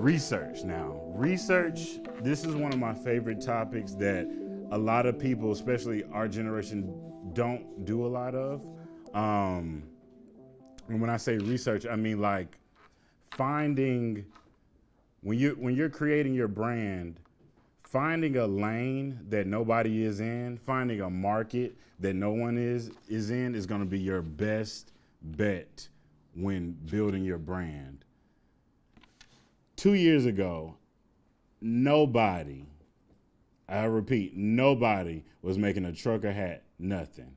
Research now. Research, this is one of my favorite topics that a lot of people, especially our generation, don't do a lot of. And when I say research, I mean like finding, when you're creating your brand, finding a lane that nobody is in, finding a market that no one is in is gonna be your best bet when building your brand. 2 years ago, nobody, I repeat, nobody was making a trucker hat, nothing.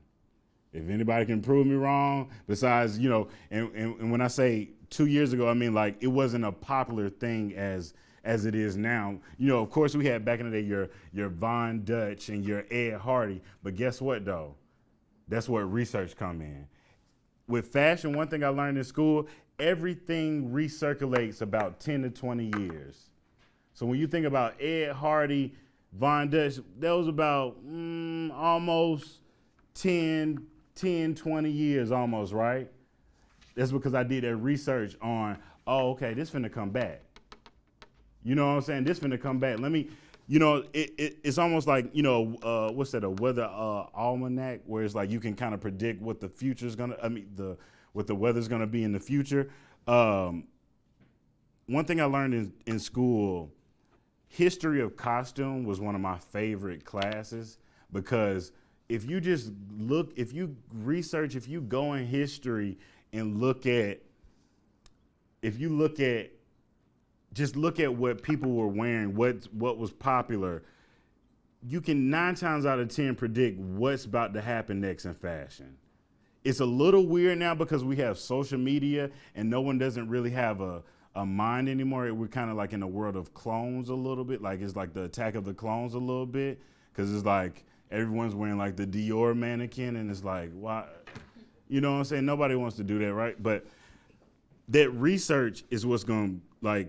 If anybody can prove me wrong, besides, and when I say 2 years ago, I mean like it wasn't a popular thing as it is now. Of course we had back in the day your Von Dutch and your Ed Hardy, but guess what though? That's where research come in. With fashion, one thing I learned in school, everything recirculates about 10 to 20 years. So when you think about Ed Hardy, Von Dutch, that was about almost 10, 20 years almost, right? That's because I did that research on, okay, this finna come back. You know what I'm saying? This finna come back. Let me, it's almost like, what's that, a weather almanac, where it's like you can kind of predict what the future's gonna, what the weather's gonna be in the future. One thing I learned in school, history of costume was one of my favorite classes, because if you just look, if you research, if you go in history and look at what people were wearing, what was popular, you can 9 times out of 10 predict what's about to happen next in fashion. It's a little weird now because we have social media and no one doesn't really have a mind anymore. We're kind of like in a world of clones a little bit, like it's like the Attack of the Clones a little bit, because it's like everyone's wearing like the Dior mannequin and it's like, why? You know what I'm saying? Nobody wants to do that, right? But that research is what's going to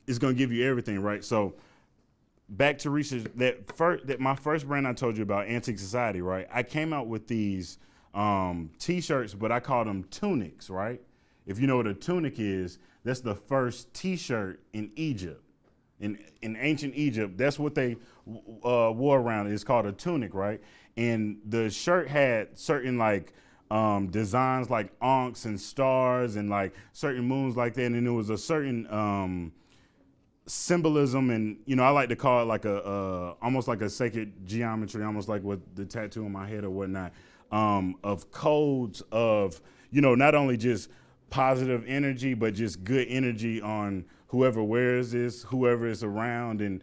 it's going to give you everything, right? So back to research, that my first brand I told you about, Antique Society, right? I came out with these t-shirts, but I called them tunics, right? If you know what a tunic is, that's the first t-shirt in Egypt. In ancient Egypt, that's what they wore around. It's called a tunic, right? And the shirt had certain like designs like ankhs and stars and like certain moons like that. And there was a certain symbolism, and I like to call it like almost like a sacred geometry, almost like what the tattoo on my head or whatnot, of codes of not only just positive energy but just good energy on whoever wears this, whoever is around. And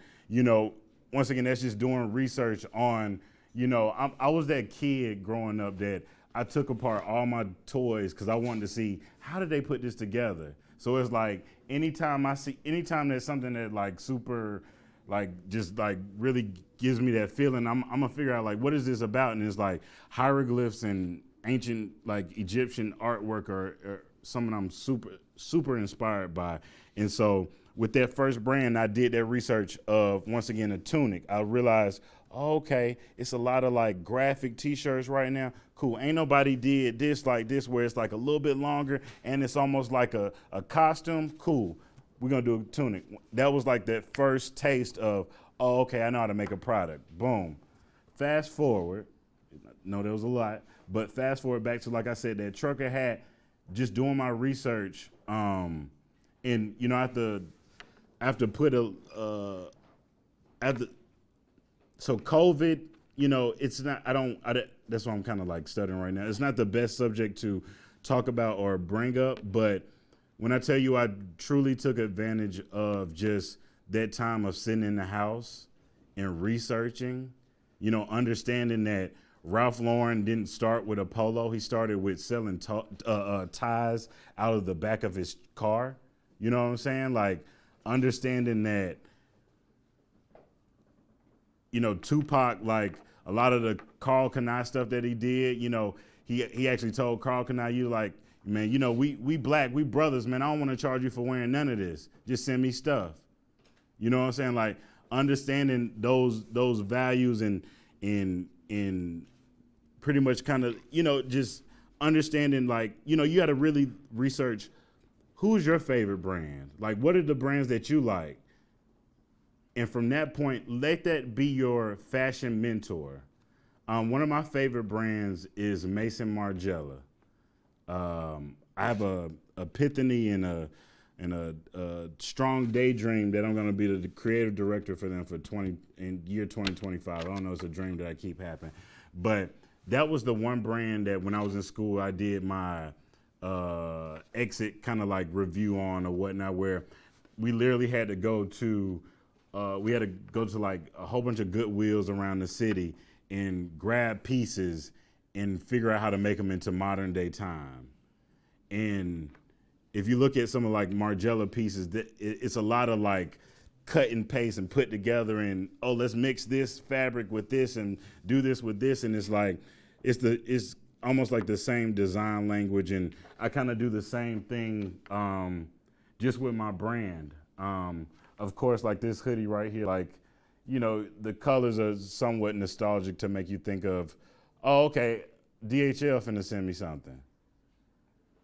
once again, that's just doing research on, I was that kid growing up that I took apart all my toys because I wanted to see how did they put this together. So it's like anytime there's something that like super, like just like really gives me that feeling, I'm gonna figure out like what is this about, and it's like hieroglyphs and ancient like Egyptian artwork or something I'm super inspired by. And so with that first brand, I did that research of, once again, a tunic. I realized, okay, it's a lot of like graphic t-shirts right now. Cool, ain't nobody did this like this where it's like a little bit longer and it's almost like a costume. Cool, we're gonna do a tunic. That was like that first taste of, okay, I know how to make a product. Boom. Fast forward, no, there was a lot, but fast forward back to, like I said, that trucker hat, just doing my research, and I have to put so COVID, it's not, that's why I'm kind of like stuttering right now. It's not the best subject to talk about or bring up, but when I tell you I truly took advantage of just that time of sitting in the house and researching, understanding that Ralph Lauren didn't start with a polo. He started with selling ties out of the back of his car. You know what I'm saying? Like understanding that, Tupac, like a lot of the Carl Kanai stuff that he did, he actually told Carl Kanai, you like, man, we black, we brothers, man. I don't want to charge you for wearing none of this. Just send me stuff. You know what I'm saying? Like understanding those values and pretty much kind of, just understanding like, you got to really research who's your favorite brand? Like, what are the brands that you like? And from that point, let that be your fashion mentor. One of my favorite brands is Mason Margiela. I have a epiphany and a strong daydream that I'm going to be the creative director for them for in year 2025. I don't know, it's a dream that I keep happening, but that was the one brand that when I was in school, I did my exit kind of like review on or whatnot, where we literally had to go to like a whole bunch of Goodwills around the city and grab pieces and figure out how to make them into modern day time. And if you look at some of like Margiela pieces, it's a lot of like cut and paste and put together and, oh, let's mix this fabric with this and do this with this. And it's like, it's almost like the same design language. And I kind of do the same thing just with my brand. Of course, like this hoodie right here, like, you know, the colors are somewhat nostalgic to make you think of, oh, okay, DHL finna send me something.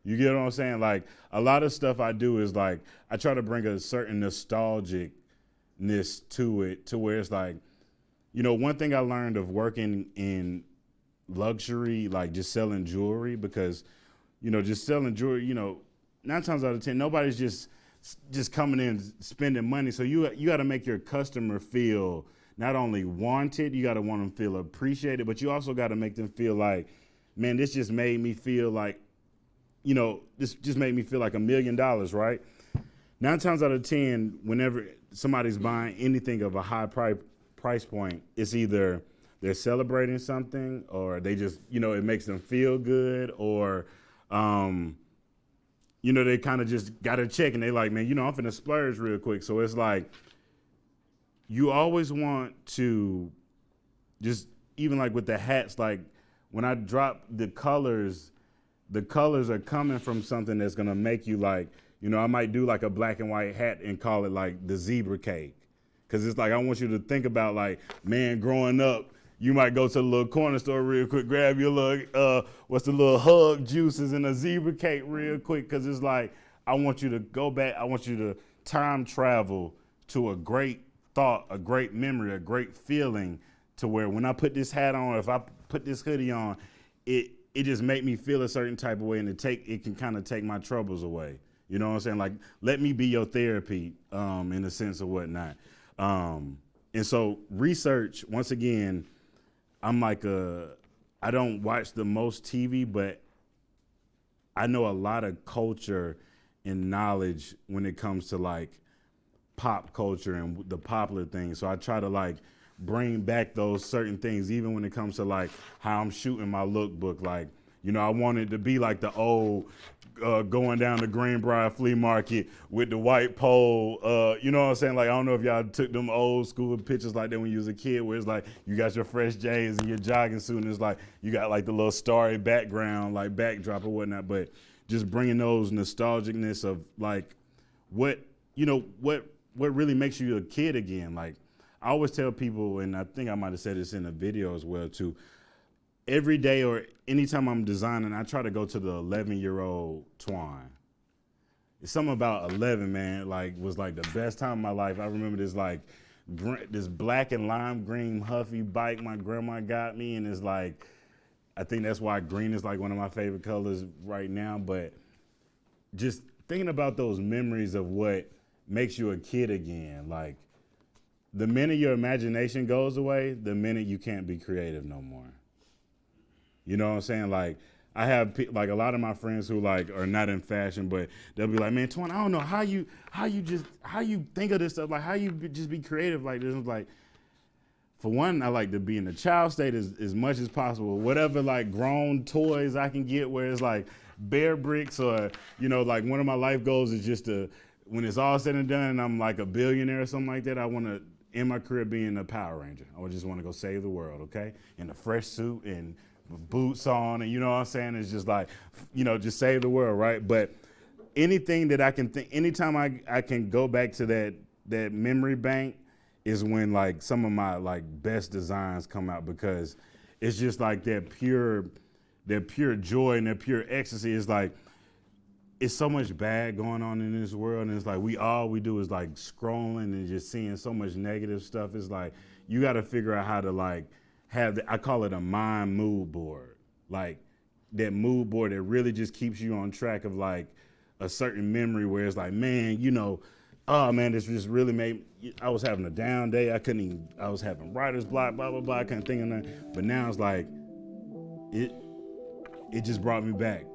You get what I'm saying? Like, a lot of stuff I do is like, I try to bring a certain nostalgicness to it, to where it's like, you know, one thing I learned of working in luxury, like just selling jewelry, because, you know, just selling jewelry, you know, 9 times out of 10, nobody's just coming in spending money. So you got to make your customer feel not only wanted, you got to want them to feel appreciated, but you also got to make them feel like, man, this just made me feel like, you know, this just made me feel like $1 million, right? 9 times out of 10, whenever somebody's buying anything of a high price point, it's either they're celebrating something, or they just, you know, it makes them feel good, or, you know, they kind of just got a check and they like, man, you know, I'm finna splurge real quick. So it's like, you always want to just, even like with the hats, like when I drop the colors are coming from something that's gonna make you like, you know, I might do like a black and white hat and call it like the zebra cake. Cause it's like, I want you to think about like, man, growing up, you might go to the little corner store real quick, grab your little, what's the little hug juices and a zebra cake real quick. Cause it's like, I want you to go back. I want you to time travel to a great thought, a great memory, a great feeling, to where when I put this hat on, or if I put this hoodie on, it just make me feel a certain type of way, and it can kind of take my troubles away. You know what I'm saying? Like, let me be your therapy, in a sense of whatnot. And so research, once again, I'm like I don't watch the most TV, but I know a lot of culture and knowledge when it comes to like pop culture and the popular things. So I try to like bring back those certain things, even when it comes to like how I'm shooting my lookbook. Like, you know, I want it to be like the old going down the Greenbrier flea market with the white pole. You know what I'm saying? Like, I don't know if y'all took them old school pictures like that when you was a kid, where it's like you got your fresh J's and your jogging suit, and it's like you got like the little starry background, like backdrop or whatnot. But just bringing those nostalgicness of like what really makes you a kid again. Like, I always tell people, and I think I might have said this in a video as well too, every day or anytime I'm designing, I try to go to the 11-year-old Twon. It's something about 11, man, like was like the best time of my life. I remember this like this black and lime green Huffy bike my grandma got me, and it's like, I think that's why green is like one of my favorite colors right now. But just thinking about those memories of what makes you a kid again, like the minute your imagination goes away, the minute you can't be creative no more. You know what I'm saying? Like, I have like a lot of my friends who like are not in fashion, but they'll be like, man, Twon, I don't know how you think of this stuff. Like, how you just be creative like this? I'm like, for one, I like to be in the child state as much as possible. Whatever like grown toys I can get, where it's like bear bricks, or, you know, like one of my life goals is just to, when it's all said and done and I'm like a billionaire or something like that, I want to, in my career, being a Power Ranger. I just want to go save the world, okay? In a fresh suit and boots on, and you know what I'm saying? It's just like, you know, just save the world, right? But anything that I can think, anytime I can go back to that memory bank is when like some of my like best designs come out, because it's just like that pure joy and that pure ecstasy. Is like, it's so much bad going on in this world, and it's like we do is like scrolling and just seeing so much negative stuff. It's like you got to figure out how to like I call it a mind mood board, like that mood board that really just keeps you on track of like a certain memory where it's like, man, oh man, this just really made. I was having a down day. I was having writer's block, blah blah blah. I couldn't think of that, but now it's like it just brought me back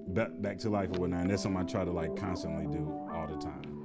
to life or whatnot. And that's something I try to like constantly do all the time.